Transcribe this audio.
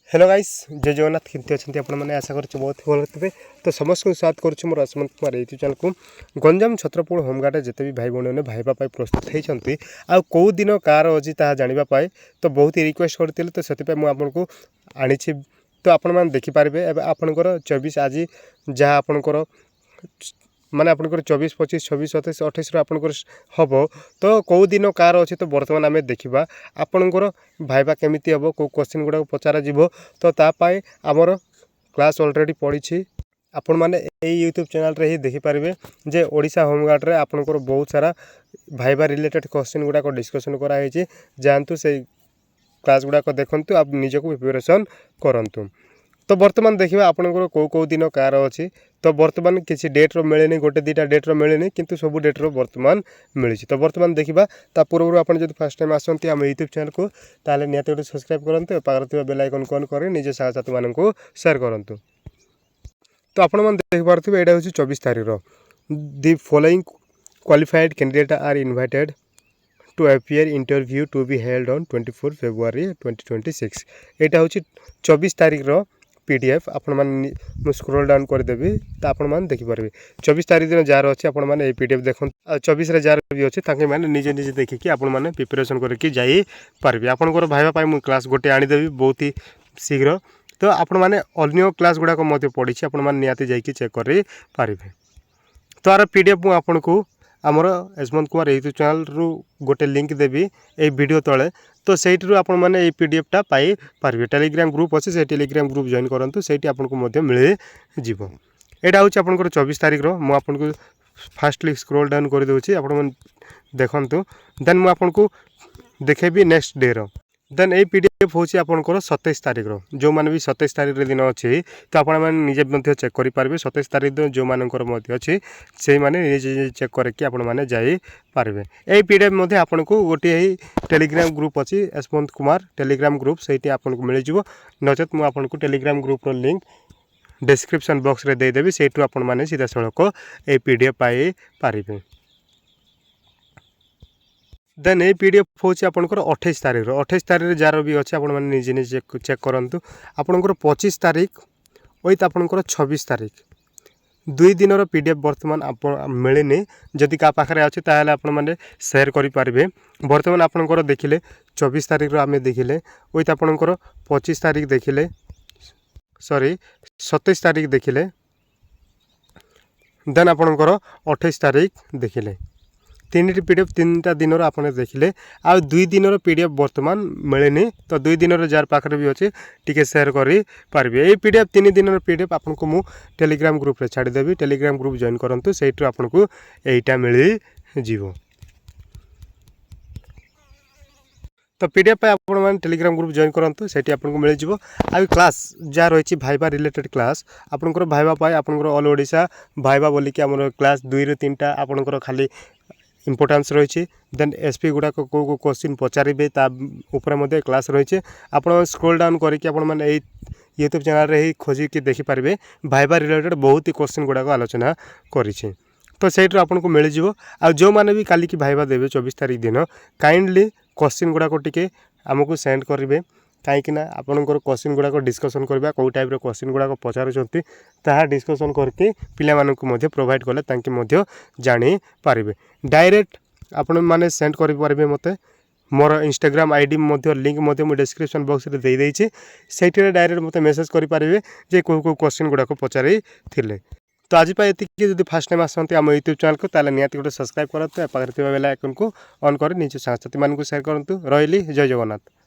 Hello guys जय जगन्नाथ केमती अच्छा आपण मैंने आशा कर बहुत भल थे। तो समस्त को स्वागत करुँ मोर अस्मंत कुमार यूट्यूब चैनल को। गंजाम छत्रपुर होमगार्ड जिते भी भाई भाई भाईवा प्रस्तुत होती आउ कौ दिन कार अच्छी ता जानापी तो बहुत ही रिक्वेस्ट करते तो से मुझे आनी तो आपण मैंने देखिपारे आपंकर 24 आज जहाँ आपंकर माने आपंकर 24 25 26 27 28 आपंकर हम तो कौ दिन कार अच्छे तो बर्तमान आम देखा आपंकर भाईवा केमिति हम कौ क्वेश्चन गुड़ा पचारा जीव तो तापाई आमर क्लास ऑलरेडी पड़ी आपण मैंने यूट्यूब चैनल रे ही देखिपारे जे ओडिशा होमगार्ड रे आपंकर बहुत सारा भाईवा रिलेटेड क्वेश्चन गुड़ा डिस्कसन कराई जानतु से क्लास गुड़ा देखु आप निजक प्रिपरेशन करंतु। तो बर्तमान देखिए आपंकर कौ कौ दिन कार अच्छी तो बर्तमान किसी डेट्र मिलनी गोटे दुटा डेट्र मिलनी किंतु सब डेट्र बर्तमान मिली। तो बर्तमान देखा ता पूर्व आप फर्स्ट टाइम आसती आम यूट्यूब चैनल को ताले निहाती गोटे सब्सक्राइब करूँ पाखे बेल आइकन को ऑन कर निज साथी मानक शेयर करूँ। तो आपण मैंने देखिपे यहाँ हूँ 24 तारीख the following qualified candidate are invited to appear interview to be held on 24 February 2026। यहाँ हूँ 24 तारीख पीडीएफ आपण मैंने स्क्रोल डाउन करदेवी तो आपण मैंने देखिपारे 24 तारीख दिन जार अच्छे आपण मैंने पीडीएफ देखो 24 जार भी अच्छे ताकि मैंने निजे निजे देखिकी आपण मैंने प्रिपरेशन करके जाइपारे आपंकर भाईवा मुझे क्लास गोटे आनीदेवी बहुत ही शीघ्र। तो आपण मैंने अन्य क्लास गुड़ाक पढ़ी आपण मैंने निहाती जाकि चेक करें। तो आर पीडीएफ मुझे आपन को आमर यशवंत कुमार यूट्यूब चैनल रु गोटे लिंक देवी ए वीडियो तले तो सहीठू आपण मैंने पीडीएफटा पाई पारे। टेलीग्राम ग्रुप अच्छे से टेलीग्राम ग्रुप जॉइन करूँ से आपको मिल जीव। यहाँ हूँ आपंकर 24 तारीख मुझे फास्टली स्क्रोल डाउन कर दूसरी आप देखूँ देन मुझे देखेबी नेक्स्ट डे देन ये पीडीएफ हूँ आपंकर 27 तारीख जो मैंने भी 27 तारीख दिन अच्छी तो आप निजे चेक करेंगे 27 तारीख दिन जो मानकर अच्छी से मैंने निजे चेक करके आपने जापारे। यही पीडीएफ आपन को गोटे ही टेलीग्राम ग्रुप अच्छी यशवंत कुमार टेलीग्राम ग्रुप से आपको मिल जाव नचेत मुझे Telegram group link description box रे देदेवी से आपने सीधा सड़क ये पीडीएफ पाई पारे। देन ये पीडीएफ हूँ आपंकर 28 तारीख जार भी अच्छे आप निजे निजे चेक करूँ आपंकर 25 तारीख विथ आपंकर 26 तारीख 2 दिन पीडीएफ बर्तमान आप मिलनी जदि क्या पाखे अच्छे ताहले आपण मैंने शेयर करेंगे। बर्तमान आपंकर देखिले 24 तारीख आम देखिले विथ आपंकर 25 तारीख देखिले सॉरी 27 तारीख देखिले देन आपंकर 28 तारीख देखिले 3 पीडीएफ 3टा दिन आपने देखिले आ 2 दिन पीडीएफ बर्तमान मिलनी तो 2 दिन जार पाखे भी अच्छे टी शेयर करेंगे। ये पीडीएफ 3 दिन पीडीएफ आपको मु टेलीग्राम ग्रुप रे छाड़देवी टेलीग्राम ग्रुप जॉइन करूँ से आपको यहीटा मिल जीव। तो पीडीएफ आप टेलीग्राम ग्रुप जॉइन करूँ से आपको मिल जाव। आ क्लास जहाँ रही भाईवा रिलेटेड क्लास आपंकर भाईवा पाई आपंकर ऑल ओडिशा भाईवा बोलिकी आम क्लास 2 ରୁ 3टा आपंकर खाली इम्पोर्टान्स रही देन एसपी गुड़ाक कौ क्वेश्चन पचारे तापर क्लास रही आप स्क्रोल डाउन करके यूट्यूब चैनल ही खोजिकी देखिपारे भाईवा रिलेटेड बहुत ही क्वेश्चन गुड़ाक आलोचना करी तो सही आपको मिल जाव। आ जो मैंने भी काली की भाईवा देवे 24 तारीख दिन काइंडली क्वेश्चन गुड़ाक टिके आमको सेंड करेंगे कहीं आपंकर क्वेश्चन गुड़ाक डिस्कसन करवा कौ टाइप क्वेश्चन गुड़ाक पचारुंट ताहा डिस्कसन करके पिला प्रोवाइड कले ताकि जापारे। डायरेक्ट आपण मैंने सेंड करेंगे मत मोर इंस्टाग्राम आईडी लिंक मुझे डिस्क्रिप्शन बॉक्स रे दे देइछे सेठी डायरेक्ट मत मेसेज करेंगे जे कौ कौ क्वेश्चन गुड़ाक पचारे थिले। तो आज ये फास्ट टाइम आसती आम यूट्यूब चैनल को ताले निहाती गोटे सब्सक्राइब करते पाखे बेल आइकन को ऑन कर निज साथी मानक शेयर करूँ। रही जय जगन्नाथ।